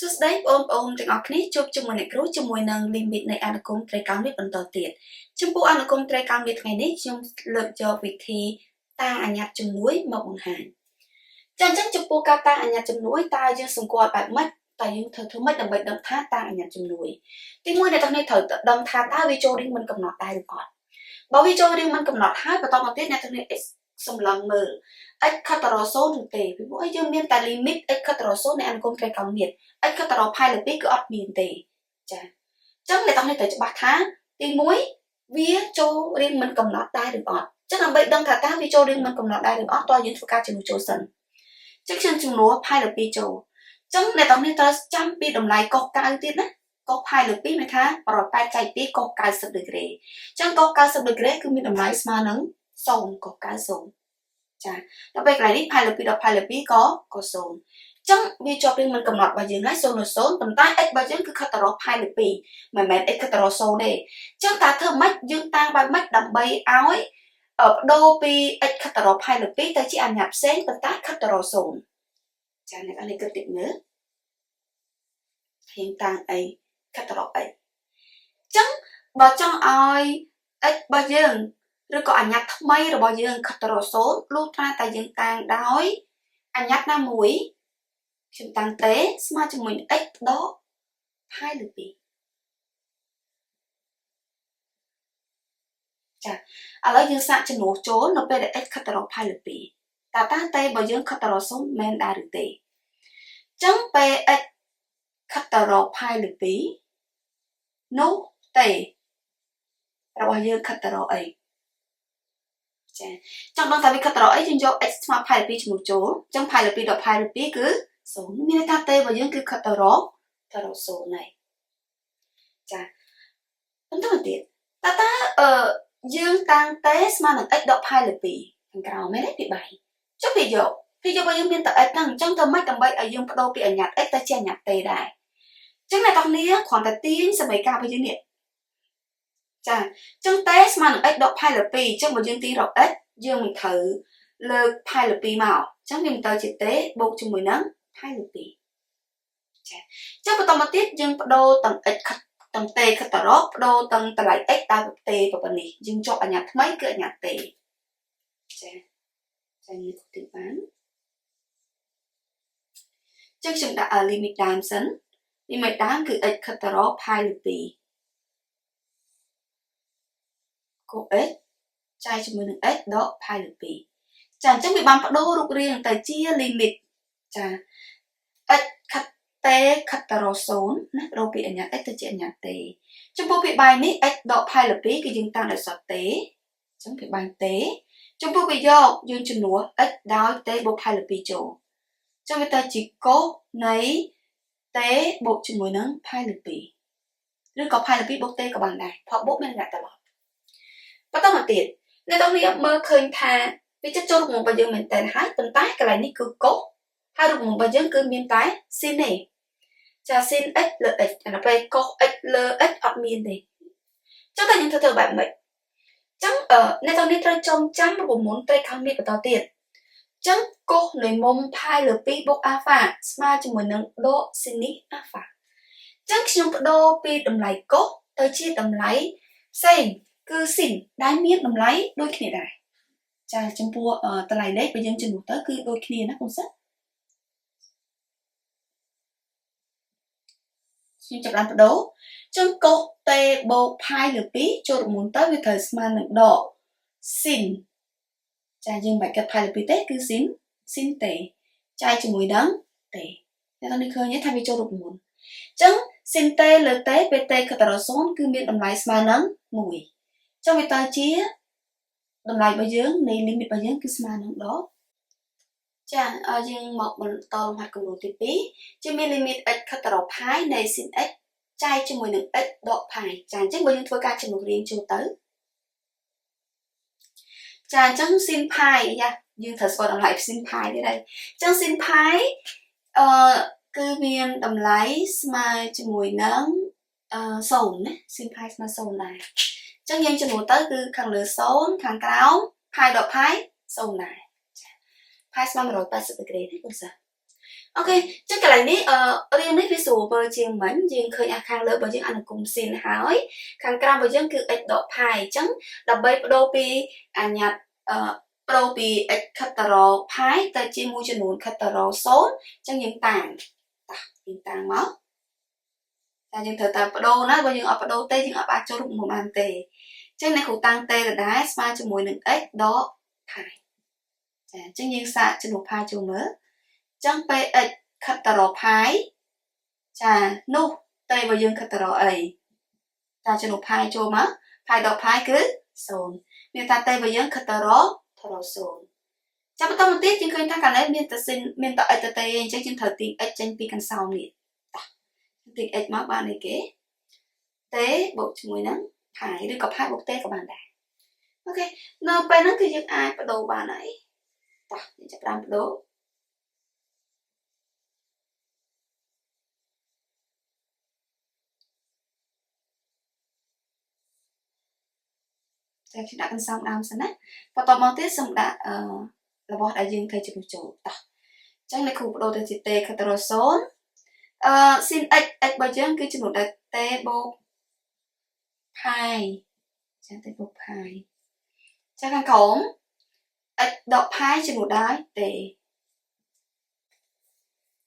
សួស្តីបងប្អូនទាំងអស់គ្នាជួបជាមួយអ្នកគ្រូជាមួយនឹង limit នៃអនុគមត្រីកោណវិទ្យបន្តទៀតចំពោះអនុគមត្រីកោណវិទ្យថ្ងៃនេះខ្ញុំលើកយកវិធីតាំងអាញាត់ជំនួយមកបង្ហាញចាអញ្ចឹងចំពោះការតាំងអាញាត់ជំនួយតើយើងសម្គាល់បែបម៉េចតើយើងធ្វើម៉េចដើម្បីដឹងថាតាំងអាញាត់ជំនួយទីមួយអ្នកទាំងនេះត្រូវដឹងថាតើវាចូលរៀងមិនកំណត់ដែរឬអត់បើវាចូលរៀងមិនកំណត់ហើយបន្តមកទៀតអ្នកទាំងនេះសម្លឹងមើល x ខិតទៅរក0ឬទេពីព្រោះយើងមានតែ limit x ខិតទៅរក0នៃអនុគមត្រីកោណវិទ្យ x ខិតទៅរក pi លើ2គឺអត់មានទេចាអញ្ចឹងអ្នកទាំងនេះត្រូវច្បាស់ថាទី1វាចូលរៀងមិនកំណត់ដែរឬអត់អញ្ចឹងដើម្បីដឹងថាតើវាចូលរៀងមិនកំណត់ដែរឬអត់តើយើងធ្វើការជំនួសចូលសិនអញ្ចឹងខ្ញុំជំនួស pi លើ2ចូលអញ្ចឹងអ្នកទាំងនេះត្រូវចាំពីតម្លៃកុស9ទៀតណាកុស pi លើ2មានថា180ចែក2កុស90ដឺក្រេអញ្ចឹងកុស90ដឺក្រេគឺមានតម្លៃស្មើនឹង0កុស90ចាដល់ពេលកន្លែងនេះ pi លើ2ដល់ pi លើ2ក៏0អញ្ចឹងវាជាប់រៀងមិនកំណត់របស់យើងហើយ0នៅ0ប៉ុន្តែ x របស់យើងគឺខិតទៅរក pi លើ2មិនមែន x ខិតទៅរក0ទេអញ្ចឹងតើធ្វើម៉េចយើងតាំងបែបម៉េចដើម្បីឲ្យបដូរពី x ខិតទៅរក pi លើ2ទៅជាអាញាត់ផ្សេងប៉ុន្តែខិតទៅរក0ចាអ្នកនេះគិតតិចមើលយើងតាំងអីខិតទៅរកអីអញ្ចឹងបើចង់ឲ្យ x របស់យើងឬក៏អាញាត់ថ្មីរបស់យើងខិតទៅរក0លុះត្រាតែយើងតាំងដោយអាញាត់ណាមួយខ្ញុំតាំងទេស្មើជាមួយ x ដក pi លើ2ចាឥឡូវយើងសាកចំនួនចូលនៅពេលដែល x ខិតទៅរក pi លើ2តើទេបើយើងខិតទៅរក0មែនដែរឬទេអញ្ចឹងពេល x ខិតទៅរក pi លើ2នោះទេរបស់យើងខិតទៅរកអីចាចង់ដឹងថាវាខិតទៅរកអីយើងយក x ស្មើ pi លើ2ចំនួនចូលអញ្ចឹង pi លើ2ដល់ pi លើ2គឺ0មានន័យថាទេរបស់យើងគឺខិតទៅរក0ហើយចាបន្តមកទៀតតើយើងតាំងទេស្មើនឹង x ដក pi លើ2ខាងក្រោមមែនទេពី3ចុះវាយករបស់យើងមានតែ x ហ្នឹងអញ្ចឹងធ្វើម៉េចដើម្បីឲ្យយើងបដូរពីអាញាត់ x ទៅជាអាញាត់ទេដែរអញ្ចឹងអ្នកទាំងគ្នាគ្រាន់តែទាញសមីការរបស់យើងនេះចាអញ្ចឹងទេស្មើនឹង x ដក pi លើ2អញ្ចឹងបើយើងទាញរក x យើងមិនត្រូវលើក pi លើ2មកអញ្ចឹងវាមិនទៅជាទេបូកជាមួយនឹង pi លើ2ចាអញ្ចឹងបន្តមកទៀតយើងបដូរទាំង x ទាំងទេខិតទៅរកបដូរទាំងតម្លៃ x តាមទេប៉ុណ្នេះយើងចុះអាញាត់ថ្មីគឺអាញាត់ទេចានេះទីបានអញ្ចឹងខ្ញុំដាក់ limit ដើមសិន limit ដើមគឺ x ខិតទៅរក pi លើ2គូ x ចែកជាមួយនឹង x ដក pi លើ2ចាអញ្ចឹងវាបានបដូររូបរាងទៅជា limit ចា x ខិតទេខិតទៅរក0ណាបដូរពីអាញាត់ x ទៅជាអាញាត់ទេចំពោះពីបាយនេះ x ដក pi លើ2គឺយើងតាំងដោយសតទេអញ្ចឹងពីបាយទេចំពោះវាយកយើងជំនួស x ដោយទេបូក pi លើ2ចូលអញ្ចឹងវាទៅជាកុសនៃទេបូកជាមួយនឹង pi លើ2ឬក៏ pi លើ2បូកទេក៏បានដែរផលបូកមានអ្នកត្រឡប់បន្តមកទៀតអ្នកទាំងនេះមើលឃើញថាវាចិត្តចូលរូបមន្តរបស់យើងមែនតើហើយប៉ុន្តែកន្លែងនេះគឺកុសហើយរូបមន្តរបស់យើងគឺមានតែ sin ទេចា sin x លើ x ដល់ពេលកុស x លើ x អត់មានទេចឹងតែយើងធ្វើបែបម៉េចចឹងអ្នកទាំងនេះត្រូវចងចាំរូបមន្តត្រីខោណវិទ្យបន្តទៀតចឹងកុសនៃមុំ pi លើ2បូក alpha ស្មើជាមួយនឹងដក sin នេះ alpha ចឹងខ្ញុំបដូរពីតម្លៃកុសទៅជាតម្លៃផ្សេងគឺ sin ដែលមានតម្លៃដូចគ្នាដែរចាចំពោះតម្លៃលេខបើយើងជំនួសទៅគឺដូចគ្នាណាកុំសិនខ្ញុំចាប់បានបដូរចឹងកុសទេបូក pi លើ2ចូលរូបមន្តទៅវាត្រូវស្មើនឹងដក sin ចាយើងមិនបាច់គិត pi លើ2ទេគឺ sin ទេចែកជាមួយនឹងទេអ្នកទាំងនេះឃើញទេថាវាចូលរូបមន្តចឹង sin ទេលើទេពេលទេខិតទៅរក0គឺមានតម្លៃស្មើនឹង1ចឹងវាទៅជាតម្លៃរបស់យើងនៃ limit របស់យើងគឺស្មើនឹងដកចាយើងមកបន្តលំហាត់គំរូទី2ជាមាន limit x ខិតទៅរក pi នៃ sin x ចែកជាមួយនឹង x ដក pi ចាអញ្ចឹងបើយើងធ្វើការចំនួនរៀងចូលទៅចាអញ្ចឹង sin pi យ៉ាយើងត្រូវស្គាល់តម្លៃ sin pi ទៀតហើយអញ្ចឹង sin pi គឺមានតម្លៃស្មើជាមួយនឹង0ណា sin pi ស្មើ0ដែរអញ្ចឹងយើងចំនួនទៅគឺខាងលើ0ខាងក្រោម pi ដក pi 0ដែរpi ស្មើ180ដឺក្រេទេបងសិស្ស ok chắc cái này ní riêng ní ví dụ bờ chiên mẫn riêng khơi khang lơ bờ riêng ăn cùng xin hỏi khang cam bờ riêng cứ ít độ phai trắng đập bay đô pi nhạt đô pi ít khát taro phai ta chi mua cho nụn khát taro sốt chẳng những tàng máu ta những thời ta đô nó bờ riêng ở đô tê riêng ở ba chỗ đụng một bàn tề chẳng này khẩu tăng tê là đá spa cho mùi nừng ít đó phai chẳng những xạ cho nụn phai cho mớ chẳng pe ít khát taro phai chà nu tây vào dương khát taro ấy ta cho nụ phai cho má phai đọc phai cứ sồn miền ta tây vào dương khát taro taro sồn chắc bắt đầu một tiết nhưng khơi ta cả lấy miền ta xin miền ta ấy ta tây chắc chân thời tiền ấy chân pi căn sau nè tiền ấy má bạn này kế tế bộ mùi nắng phai đưa cặp hai bộ tế của bạn đại ok nó pe nó cứ dương ai bắt đầu bạn ấy ta chắc làm đố chúng ta cần xong đam sẵn á và tòa mong tiết xong đã là bỏ đại dương thầy chụp chủ ta chắc này khu đồ từ tê khát taro sốn xin ếch bao giờ cứ chụp một đại tê bô phai chắc tê bô phai chắc khăn khổng ếch đọc phai chụp một đại tê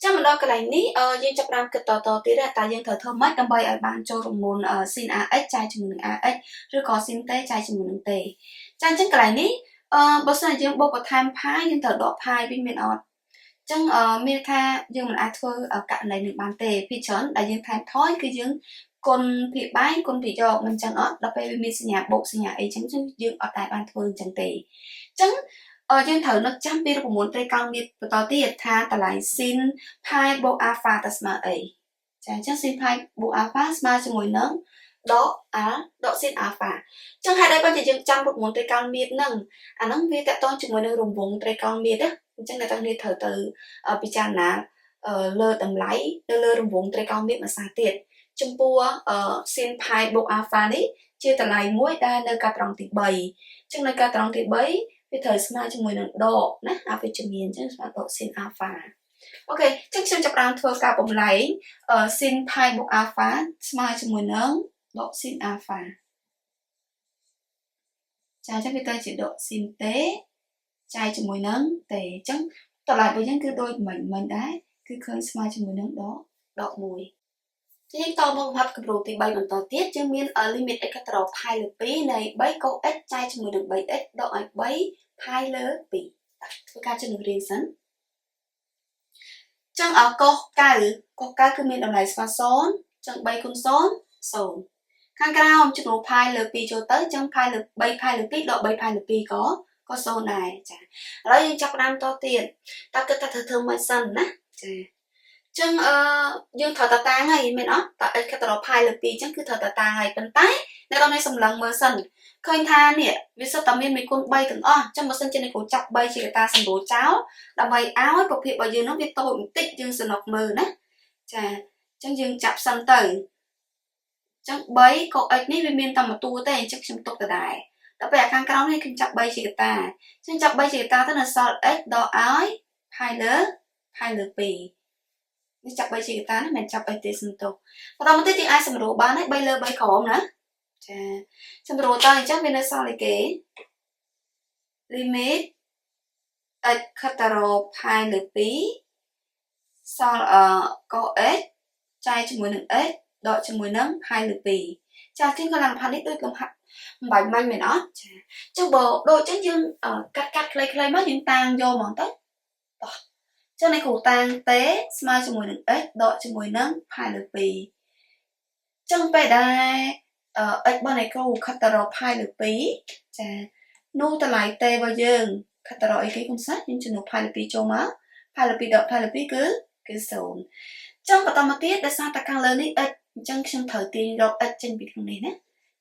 chắc mình đo cái này ní dương chụp đam cực to tí ra tại dương thở thơm mắt đâm bay ở bàn cho rồng môn xin ếch chai chụp một ếch rồi có xin tê chai chụp một tê chắc cái này ní bớt giờ dương bố có tham phai nhưng thở đọ phai bên miền ọt chẳng miền tha dương mình ai thưa ở cạn này được bàn tề phi chấn đại dương tham thói cứ dương con thị bái con thị cho mình chẳng ọt đọc bên miền nhà bộ sinh nhà ấy chẳng dương ở tại bàn thưa chẳng tề chẳng dương thở nó chăm biết của muốn tây cao miệt tao tiệt tha ta lại xin phai bộ alpha tasma ấy chẳng xin phai bộ alpha tasma cho mùi nấng đó đó xin alpha chẳng hai đây bao giờ dương chăm một muốn tây cao miệt nâng nâng vì tại tôi chúng mình rùng vùng tây cao miệt á chẳng là tăng đi thở từ picha ná lơ tầm lấy lơ rùng vùng tây cao miệt mà xa tiệt chung bua xin phai bộ alpha đấy chưa tờ lại muối đa nơi cả tròn thì bầy chẳng nơi cả tròn thì bấy vì thời smart cho mình độ nè alpha cho miền chứ là độ xin alpha ok chắc chắn chập đang thưa cả bóng lấy xin phai bộ alpha smart cho mình độ xin alpha chào chắc kita chỉ độ xin tế chai cho mùi nắng tệ trắng tỏ lại với những cái đôi mình đấy cứ khơi smile cho mùi nắng đó đọ mùi thế to mong hoạt cầm đồ thì bay bằng tàu tiết chứ miên ở limit x tàu hai lượt pí này bấy câu x chai cho mùi được 7x đọ ảnh bấy hai lượt pí tôi ca cho được riêng sẵn chẳng ở có ca cứ miên ở lại xóa xón chẳng bay con xón sầu khang cao cho nó phai lượt pí cho tới chẳng phai lượt bay phai lượt pí đọ bay phai lượt pí có số này chả đó nhưng chắc nam to tiền ta cứ ta thơ mới sân á chừng dương thở ta ta ngày mình đó tại cái tàu phai lực pi chẳng cứ thở ta ngày bên tay nên tao này sầm lần mơ sân khơi tha nè vì sao tao mình con bay từng trong một sân trên này cũng chọc bay chỉ ta sân đồ cháo là bay áo ấy bọc hiệp bao giờ nó biết tôi một tích dương sân ngọc mờ nè chả chẳng dương chập sân tử chẳng bấy cậu ấy ní bên miền tầm một tu tên chắc chừng tục từ đại đó bây giờ khang cao này kinh chập bay chỉ ta chân chập bay chỉ ta tức là sao x đo ái hai lứa pì đi chập bay chỉ ta nó mình chập bay tê sinh tục và tao muốn thấy ai xem đồ bán ấy bay lơ bay khổ nữa xem đồ ta thì chắc bên đây sao lại kế limit x kataro hai lứa pí sao có x trai cho mùi nâng x đọ cho mùi nâng hai lứa pì chà thiên còn làm phản ít đôi cầm hạt bánh manh mình đó cho bộ đôi chắc dương cắt clay mất những tang vô món tất cho nên khủ tang tế smile cho mùi nâng ếch đọ cho mùi nâng hai lượt pì chân bè đai ếch bao này câu khát tà rộp hai lượt pí nô ta lại tê bao dương khát tà rộp ý ký con sách nhưng cho nụ hai lượt pí cho má hai lượt pí đọ hai lượt pí cứ sồn chân bà tao mà tiết đã sao ta càng lớn ý ếch chân thời tiên rộp ếch chân bị không này nè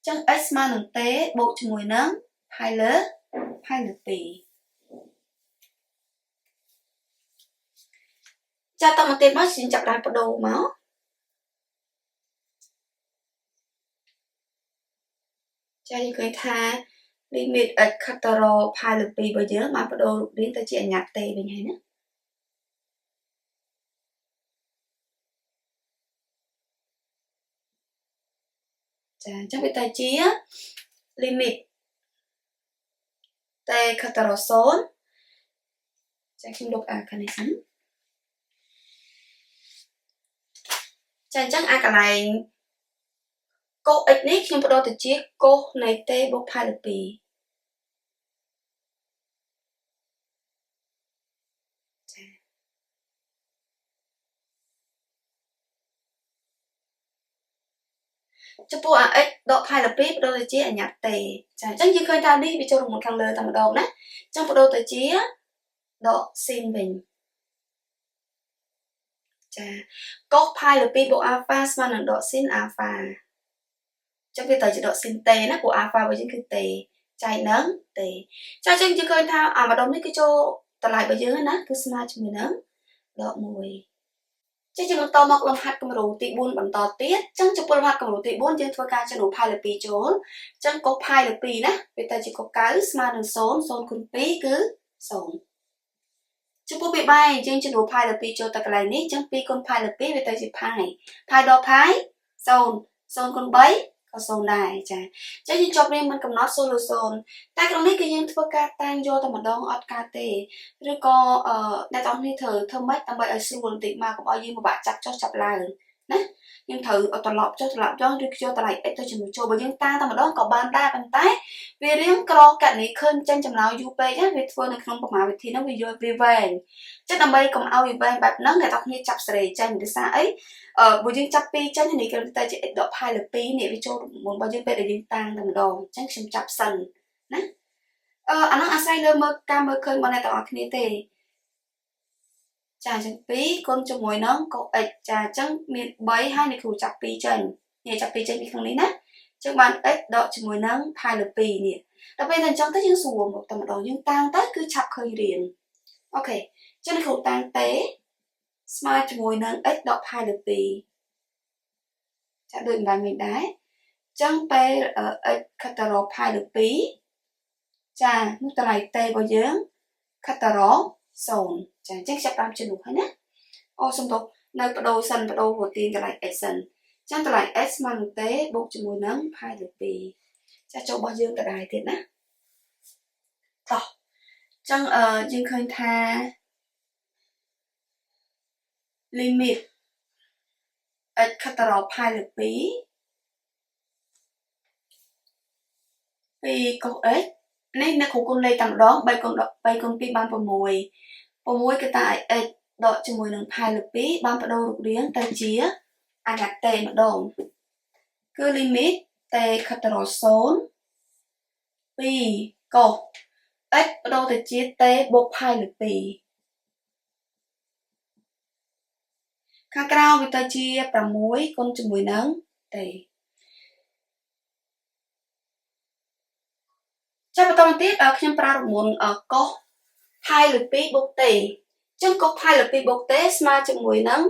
chân x mà nâng tế bộ cho mùi nắng hai lứa pì cha tao một tên mất xin chặt lại bộ đồ máu cha đi cười tha limit x kataro hai lứa pì bây giờ mà bộ đồ đến tới chị nhạt tê bên này nữa ចាអញ្ចឹងវាទៅជា limit តែខិតទៅរក0ចាខ្ញុំលុបអាខាងនេះសិនចាអញ្ចឹងអាកន្លែងកុស x នេះខ្ញុំបដូរទៅជាកុសនៃ t បូក pi លើ2ចំពោះអា x ដក pi លើ2បដូរទៅជាអញ្ញត្តិ t ចាអញ្ចឹងយើងឃើញថានេះវាចូលរួមខាងលើតែម្ដងណាអញ្ចឹងបដូរទៅជាដក sin វិញចាកុស pi លើ2បូក alpha ស្មើនឹងដក sin alpha ចឹងវាទៅជាដក sin t ណាព្រោះ alpha របស់យើងគឺ t ចែកនឹង t ចាអញ្ចឹងយើងឃើញថាអាម្ដុំនេះគឺចូលតម្លៃរបស់យើងណាគឺស្មើជាមួយនឹងដក1ចឹងយើងបន្តមកលំហាត់គំរូទី4បន្តទៀតចឹងចំពោះលំហាត់គំរូទី4យើងធ្វើការចំនួន pi លើ2ចូលចឹងកុស pi លើ2ណាវាទៅជាកុស9ស្មើនឹង0 0គុណ2គឺ0ចំពោះវាបែរយើងចំនួន pi លើ2ចូលទៅកន្លែងនេះចឹង2គុណ pi លើ2វាទៅជា pi ដល់ pi 0 0គុណ3ក៏0ដែរចាអញ្ចឹងយើងចប់រៀនមិនកំណត់0ឬ0តែក្នុងនេះគឺយើងធ្វើការតាំងយកតែម្ដងអត់កើតទេឬក៏អ្នកទាំងនេះធ្វើម៉េចដើម្បីឲ្យស្រួលបន្តិចមកកុំឲ្យយើងពិបាកចាប់ចុះចាប់ឡើងណាយើងត្រូវត្រឡប់ចុះត្រឡប់ចុះឬយកតម្លៃ x ទៅចំណុចចូលបើយើងតាំងតែម្ដងក៏បានដែរប៉ុន្តែវារៀងក្រកណនីឃើញចេញចម្លើយយូរពេកណាវាធ្វើនៅក្នុងប្រមាណវិធីហ្នឹងវាយកវាវែងចឹងដើម្បីកុំឲ្យវាវែងបែបហ្នឹងអ្នកទាំងនេះចាប់សេរីចេញដោយសារអីបើយើងចាប់ពីចេញនេះគឺទៅជា x ដក pi លើ2នេះវាចូលមុនរបស់យើងពេលដែលយើងតាំងតែម្ដងអញ្ចឹងខ្ញុំចាប់សិនណាអានោះអាស្រ័យលើការមើលឃើញរបស់អ្នកទាំងអស់គ្នាទេចាអញ្ចឹង2គុណជាមួយនឹងកុស x ចាអញ្ចឹងមាន3ហើយអ្នកគ្រូចាប់2ចេញនេះចាប់2ចេញពីខាងនេះណាអញ្ចឹងបាន x ដកជាមួយនឹង pi លើ2នេះដល់ពេលតែអញ្ចឹងទៅយើងស្រួលមកតែម្ដងយើងតាំងទៅគឺឆាប់ឃើញរៀងអូខេអញ្ចឹងអ្នកគ្រូតាំងទេស្មើជាមួយនឹង x ដក pi លើ2ចាដូចម្ដងវិញដែរអញ្ចឹងពេល x ខិតទៅរក pi លើ2ចានោះតម្លៃ t របស់យើងខិតទៅរក0ចាអញ្ចឹងចាប់តាមជំនួសហើយណាអូសំទោសនៅបដូរបដូររទានកន្លែង x សិនអញ្ចឹងតម្លៃ x ស្មើនឹង t បូកជាមួយនឹង pi លើ2ចាចូលរបស់យើងទៅដែរទៀតណាតោះអញ្ចឹងយើងឃើញថា limit x ខិតទៅរក pi លើ2ពីកុស x នេះអ្នកគ្រូគុណលេខតែម្ដង3គុណ2បាន6គឺតាឲ្យ x ដកជាមួយនឹង pi លើ2បានបដូររូបរាងទៅជាអញ្ញត្តិ t ម្ដងគឺ limit t ខិតទៅរក0ពីកុស x បដូរទៅជា t បូក pi លើ2ខាងក្រោមវាទៅជា6គុណជាមួយនឹង t ចាប់បន្តទៀតខ្ញុំប្រើរង្វង់កុស pi លើ2បូក t អញ្ចឹងកុស pi លើ2បូក t ស្មើជាមួយនឹង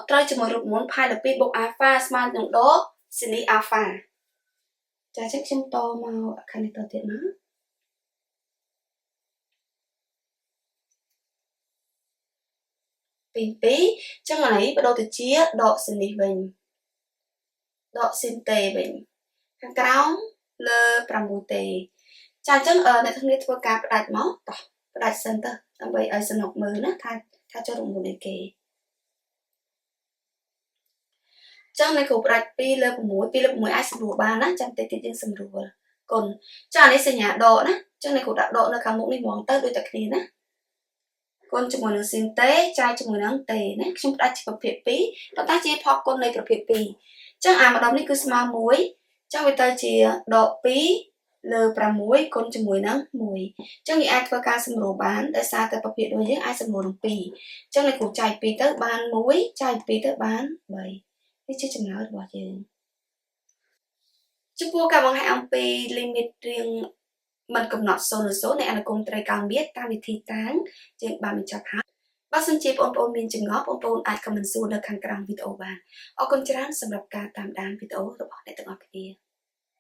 ត្រូវជាមួយរូបមន្ត pi លើ2បូក alpha ស្មើនឹងដក sin alpha ចាអញ្ចឹងខ្ញុំតមកខាងនេះតទៀតណាពី2អញ្ចឹងអានេះបដូរទៅជាដក sin នេះវិញដក sin t វិញខាងក្រោមលើ6t ចាអញ្ចឹងអ្នកទាំងនេះធ្វើការផ្ដាច់មកតោះផ្ដាច់សិនទៅដើម្បីឲ្យសនុកមើលណាថាចូលរង្វង់នេះគេចឹងអ្នកគ្រូផ្ដាច់2លើ6 2លើ6អាចសម្រួលបានណាចាំតិចទៀតយើងសម្រួលគុណចាអានេះសញ្ញាដកណាចឹងអ្នកគ្រូដាក់ដកនៅខាងមុខនេះហ្មងទៅដូចតែគ្នាណាគុណជាមួយនឹង sin t ចាយជាមួយនឹង t ណាខ្ញុំផ្ដាច់ជាប្រភេទ2ប៉ុន្តែជាផកគុណនៃប្រភេទ2ចឹងអាម្ដងនេះគឺស្មើ1ចឹងវាទៅជាដក2លើ6គុណជាមួយនឹង1ចឹងយើងអាចធ្វើការសម្រួលបានដោយសារតែប្រភេទរបស់យើងអាចសម្រួលនឹង2ចឹងអ្នកគ្រូចាយ2ទៅបាន1ចាយ2ទៅបាន3នេះជាចំណោទរបស់យើងចំពោះការបង្ហាញអំពី limit រៀងមិនកំណត់0ឬ0នៃអនុគមត្រីកោណមាត្រតាមវិធីតាំងយើងបានបញ្ចប់ហើយបើសិនជាបងប្អូនមានចម្ងល់បងប្អូនអាច comment សួរនៅខាងក្រោមវីដេអូបានអរគុណច្រើនសម្រាប់ការតាមដានវីដេអូរបស់អ្នកទាំងអស់គ្នា